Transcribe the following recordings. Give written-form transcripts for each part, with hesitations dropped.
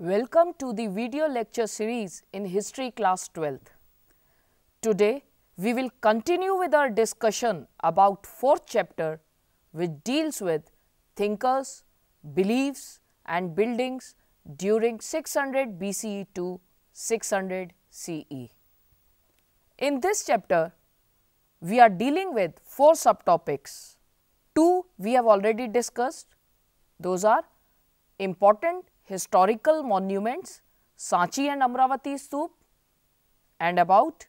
Welcome to the video lecture series in History Class 12th. Today, we will continue with our discussion about 4th chapter which deals with thinkers, beliefs and buildings during 600 BCE to 600 CE. In this chapter, we are dealing with 4 subtopics. 2 we have already discussed. Those are important historical monuments, Sanchi and Amravati Stoop, and about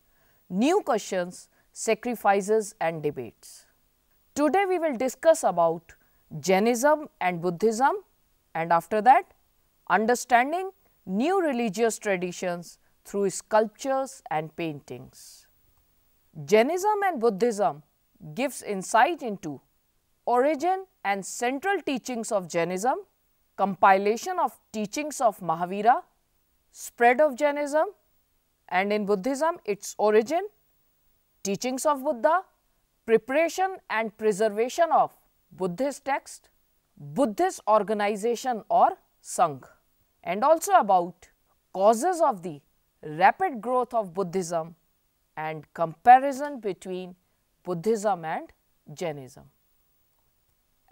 new questions, sacrifices and debates. Today we will discuss about Jainism and Buddhism, and after that understanding new religious traditions through sculptures and paintings. Jainism and Buddhism gives insight into origin and central teachings of Jainism, compilation of teachings of Mahavira, spread of Jainism, and in Buddhism its origin, teachings of Buddha, preparation and preservation of Buddhist text, Buddhist organization or Sangha, and also about causes of the rapid growth of Buddhism and comparison between Buddhism and Jainism.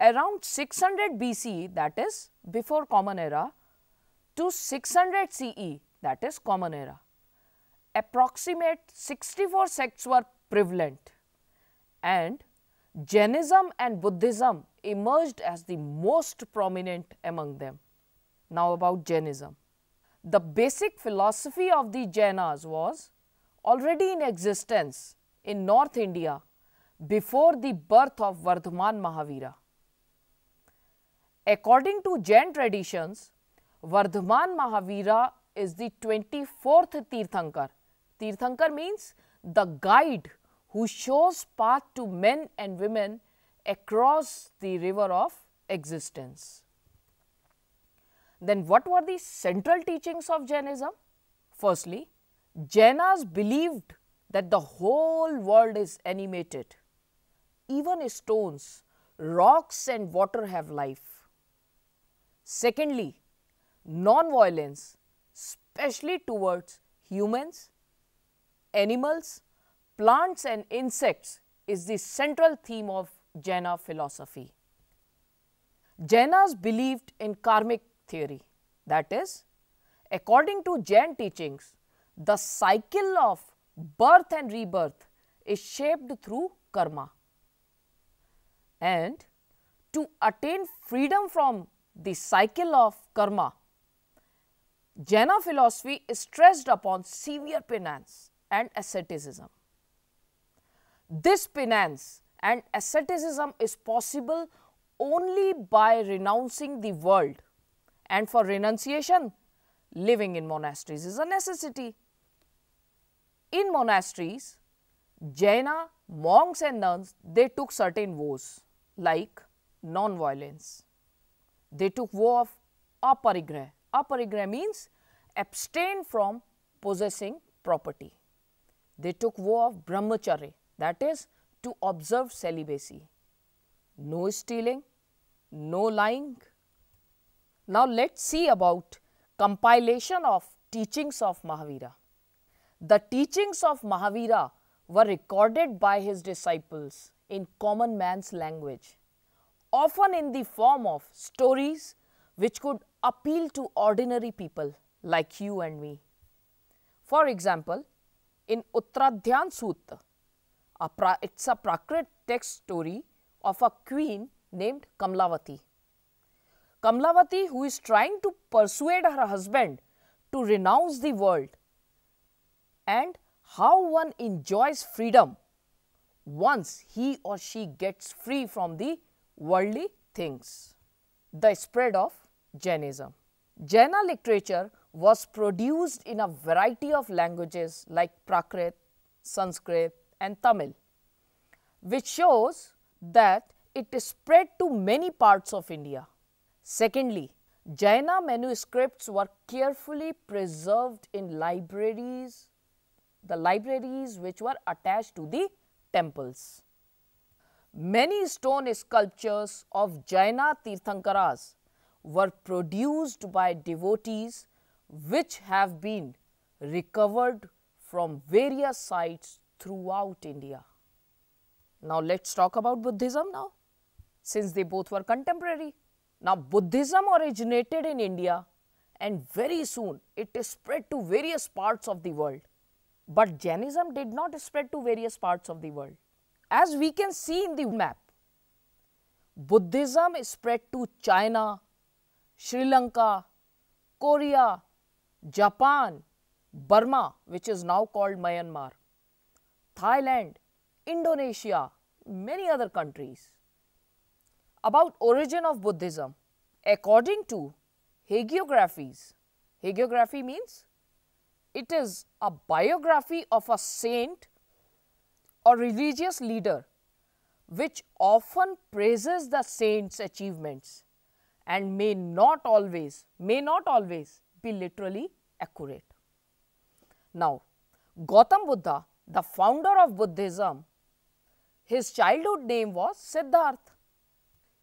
Around 600 BCE, that is before Common Era, to 600 CE, that is Common Era, approximate 64 sects were prevalent and Jainism and Buddhism emerged as the most prominent among them. Now about Jainism. The basic philosophy of the Jainas was already in existence in North India before the birth of Vardhaman Mahavira. According to Jain traditions, Vardhaman Mahavira is the 24th Tirthankar. Tirthankar means the guide who shows path to men and women across the river of existence. Then what were the central teachings of Jainism? Firstly, Jainas believed that the whole world is animated. Even stones, rocks and water have life. Secondly, non-violence, especially towards humans, animals, plants and insects is the central theme of Jaina philosophy. Jainas believed in karmic theory, that is, according to Jain teachings, the cycle of birth and rebirth is shaped through karma. And to attain freedom from the cycle of karma, Jaina philosophy is stressed upon severe penance and asceticism. This penance and asceticism is possible only by renouncing the world, and for renunciation, living in monasteries is a necessity. In monasteries, Jaina monks and nuns, they took certain vows like non-violence. They took vow of aparigraha. Aparigraha means abstain from possessing property. They took vow of brahmacharya, that is to observe celibacy. No stealing, no lying. Now let's see about compilation of teachings of Mahavira. The teachings of Mahavira were recorded by his disciples in common man's language, often in the form of stories which could appeal to ordinary people like you and me. For example, in Uttradhyan Sutta, it's a Prakrit text story of a queen named Kamlavati. Kamlavati, who is trying to persuade her husband to renounce the world, and how one enjoys freedom once he or she gets free from the worldly things. The spread of Jainism. Jaina literature was produced in a variety of languages like Prakrit, Sanskrit and Tamil, which shows that it is spread to many parts of India. Secondly, Jaina manuscripts were carefully preserved in libraries, the libraries which were attached to the temples. Many stone sculptures of Jaina Tirthankaras were produced by devotees which have been recovered from various sites throughout India. Now let's talk about Buddhism now, since they both were contemporary. Now Buddhism originated in India and very soon it is spread to various parts of the world. But Jainism did not spread to various parts of the world. As we can see in the map, Buddhism spread to China, Sri Lanka, Korea, Japan, Burma, which is now called Myanmar, Thailand, Indonesia, many other countries. About origin of Buddhism, according to hagiographies, hagiography means it is a biography of a saint or religious leader which often praises the saint's achievements and may not always be literally accurate. Now, Gautam Buddha, the founder of Buddhism, his childhood name was Siddhartha.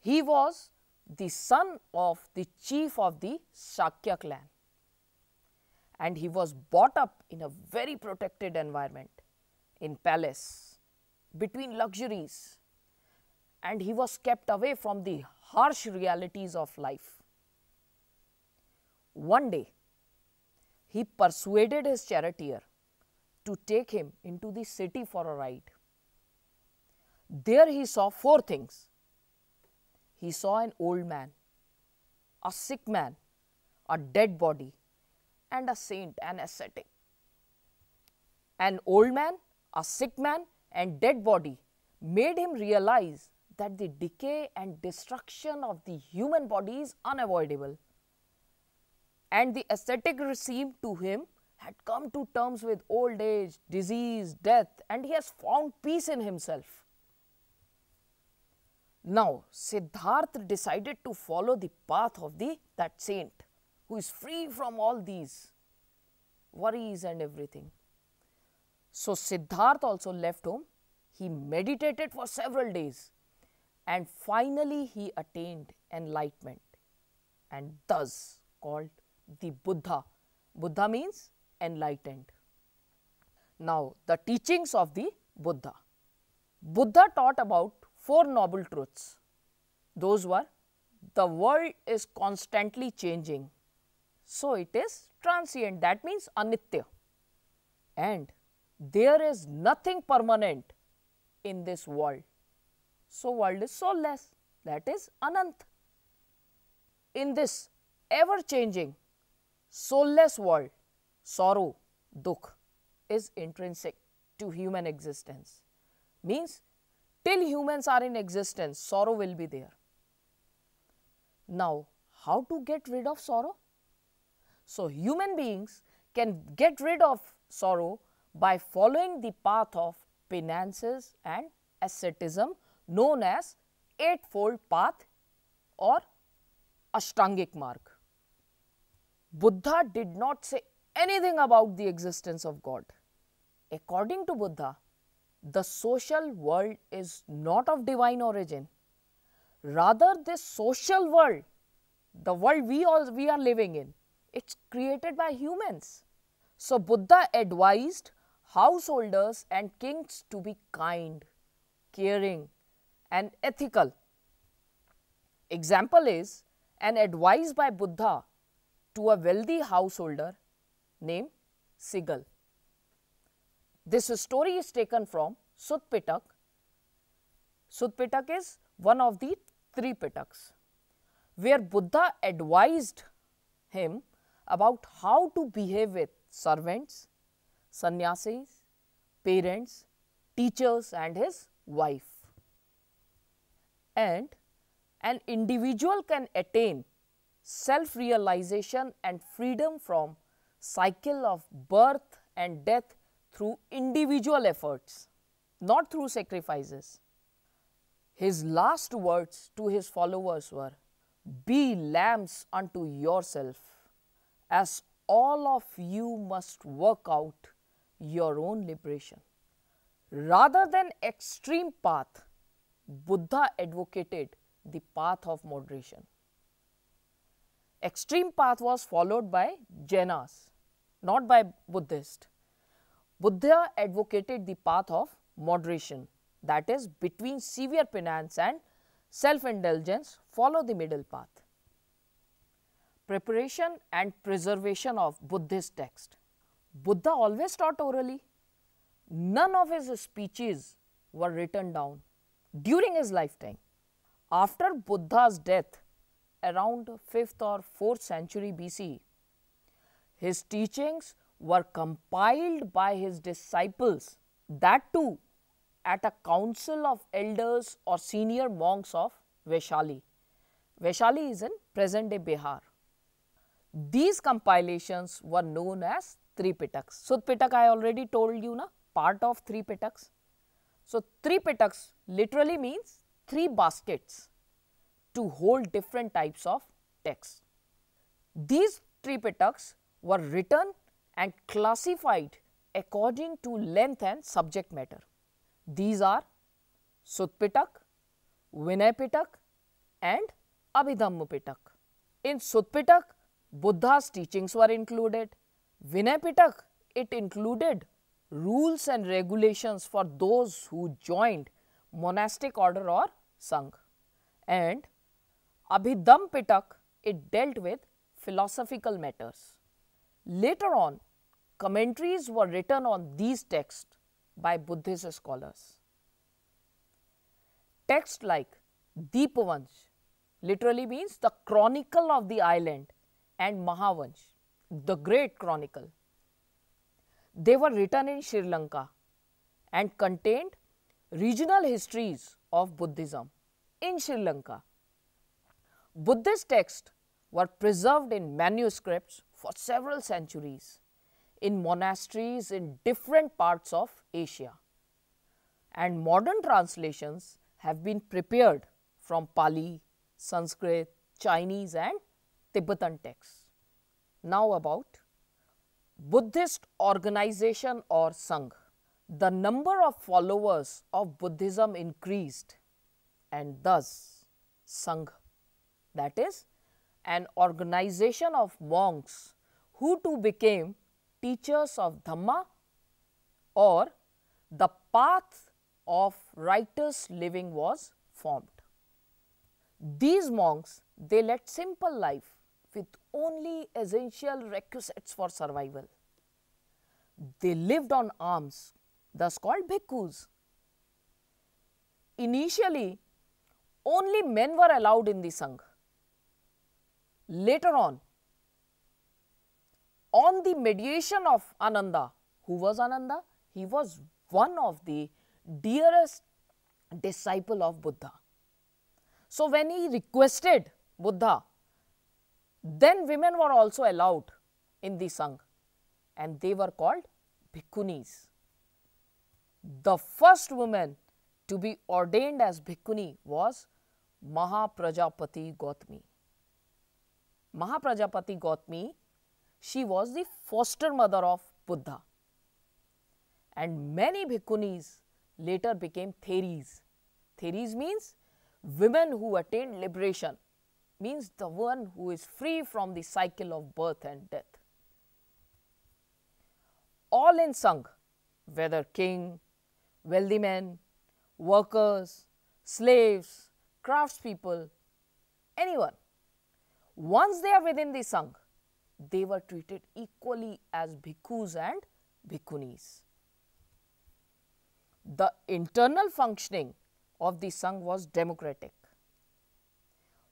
He was the son of the chief of the Shakya clan and he was brought up in a very protected environment in palace between luxuries, and he was kept away from the harsh realities of life. One day, he persuaded his charioteer to take him into the city for a ride. There he saw four things. He saw an old man, a sick man, a dead body, and a saint, an ascetic. An old man, a sick man, and dead body made him realize that the decay and destruction of the human body is unavoidable. And the ascetic seemed to him had come to terms with old age, disease, death, and he has found peace in himself. Now, Siddhartha decided to follow the path of that saint who is free from all these worries and everything. So, Siddhartha also left home. He meditated for several days and finally he attained enlightenment and thus called the Buddha. Buddha means enlightened. Now, the teachings of the Buddha. Buddha taught about four noble truths. Those were, the world is constantly changing, so it is transient, that means anitya, and there is nothing permanent in this world, so world is soulless, that is anant. In this ever changing soulless world, sorrow, dukh is intrinsic to human existence, means till humans are in existence, sorrow will be there. Now, how to get rid of sorrow? So, human beings can get rid of sorrow by following the path of penances and asceticism known as Eightfold Path or Ashtangic Marg. Buddha did not say anything about the existence of God. According to Buddha, the social world is not of divine origin. Rather, this social world, the world we are living in, it's created by humans. So, Buddha advised householders and kings to be kind, caring, and ethical. Example is an advice by Buddha to a wealthy householder named Sigal. This story is taken from Sutta Pitaka. Sutta Pitaka is one of the three Pitaks, where Buddha advised him about how to behave with servants, sannyasis, parents, teachers, and his wife. And an individual can attain self-realization and freedom from cycle of birth and death through individual efforts, not through sacrifices. His last words to his followers were, "Be lambs unto yourself, as all of you must work out your own liberation." Rather than extreme path, Buddha advocated the path of moderation. extreme path was followed by Jainas, not by Buddhists. Buddha advocated the path of moderation, that is, between severe penance and self-indulgence, follow the middle path. Preparation and preservation of Buddhist text. Buddha always taught orally. None of his speeches were written down during his lifetime. After Buddha's death, around 5th or 4th century BC, his teachings were compiled by his disciples, that too at a council of elders or senior monks of Vaishali. Vaishali is in present-day Bihar. These compilations were known as Tripitaks. Sutta I already told you, na, part of three Pitaks. So, Tripitaks literally means 3 baskets to hold different types of texts. These Tripitaks were written and classified according to length and subject matter. These are Sutta, Vinaya Pitak and Abhidhamma Pitak. In Sutta, Buddha's teachings were included. Vinaya Pitak, it included rules and regulations for those who joined monastic order or Sangh. And Abhidhamma Pitak, it dealt with philosophical matters. Later on, commentaries were written on these texts by Buddhist scholars. Texts like Deepavansh literally means the chronicle of the island, and Mahavansh, the great chronicle. They were written in Sri Lanka and contained regional histories of Buddhism in Sri Lanka. Buddhist texts were preserved in manuscripts for several centuries in monasteries in different parts of Asia, and modern translations have been prepared from Pali, Sanskrit, Chinese and Tibetan texts. Now about Buddhist organization or Sangh. The number of followers of Buddhism increased, and thus Sangh, that is, an organization of monks who too became teachers of Dhamma or the path of righteous living was formed. These monks, they led simple life with only essential requisites for survival. They lived on alms, thus called bhikkhus. Initially, only men were allowed in the Sangh. Later on the mediation of Ananda, who was Ananda? He was one of the dearest disciple of Buddha. So, when he requested Buddha, then women were also allowed in the Sangh, and they were called bhikkhunis. The first woman to be ordained as bhikkhuni was Mahaprajapati Gautami. Mahaprajapati Gautami, she was the foster mother of Buddha, and many bhikkhunis later became theris. Theris means women who attained liberation, means the one who is free from the cycle of birth and death. All in Sangh, whether king, wealthy men, workers, slaves, craftspeople, anyone, once they are within the Sangh, they were treated equally as bhikkhus and bhikkhunis. The internal functioning of the Sangh was democratic,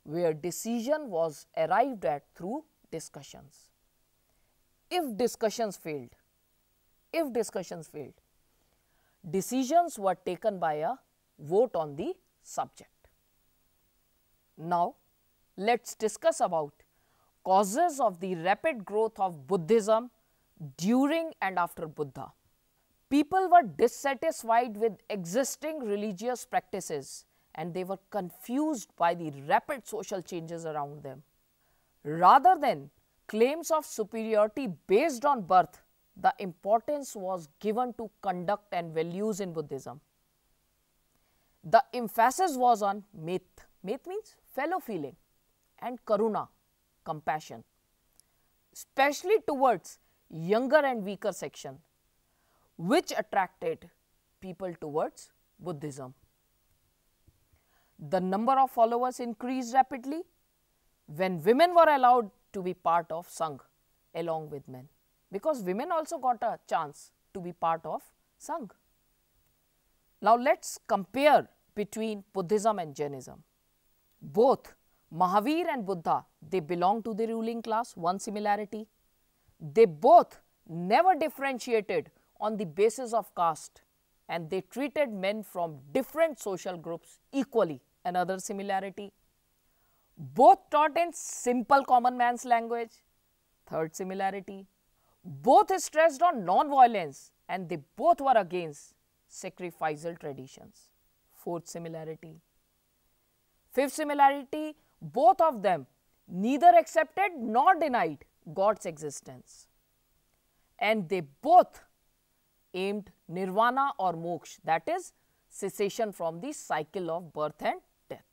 where decision was arrived at through discussions. If discussions failed, decisions were taken by a vote on the subject. Now, let's discuss about causes of the rapid growth of Buddhism during and after Buddha. People were dissatisfied with existing religious practices, and they were confused by the rapid social changes around them. Rather than claims of superiority based on birth, the importance was given to conduct and values in Buddhism. The emphasis was on meth. Meth means fellow feeling, and karuna, compassion, especially towards younger and weaker section, which attracted people towards Buddhism. The number of followers increased rapidly when women were allowed to be part of Sangh along with men, because women also got a chance to be part of Sangh. Now let's compare between Buddhism and Jainism. Both Mahavir and Buddha, they belong to the ruling class, one similarity. They both never differentiated on the basis of caste, and they treated men from different social groups equally, another similarity. Both taught in simple common man's language, third similarity. Both stressed on non-violence, and they both were against sacrificial traditions, fourth similarity. Fifth similarity, both of them neither accepted nor denied God's existence, and they both aimed nirvana or moksha, that is cessation from the cycle of birth and death.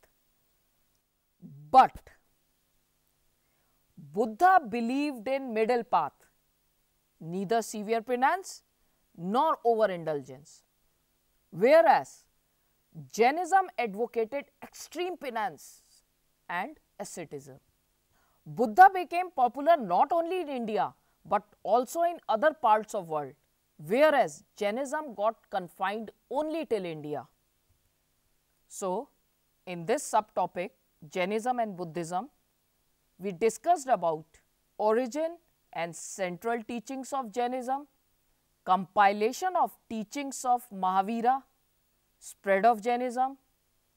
But Buddha believed in middle path, neither severe penance nor overindulgence, whereas Jainism advocated extreme penance and asceticism. Buddha became popular not only in India but also in other parts of world, whereas Jainism got confined only till India. So, in this subtopic, Jainism and Buddhism, we discussed about origin and central teachings of Jainism, compilation of teachings of Mahavira, spread of Jainism,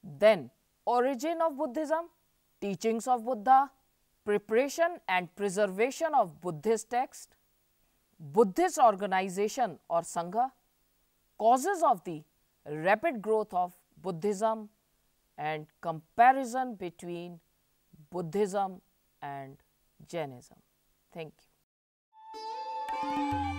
then origin of Buddhism, teachings of Buddha, preparation and preservation of Buddhist text, Buddhist organization or Sangha, causes of the rapid growth of Buddhism, and comparison between Buddhism and Jainism. Thank you.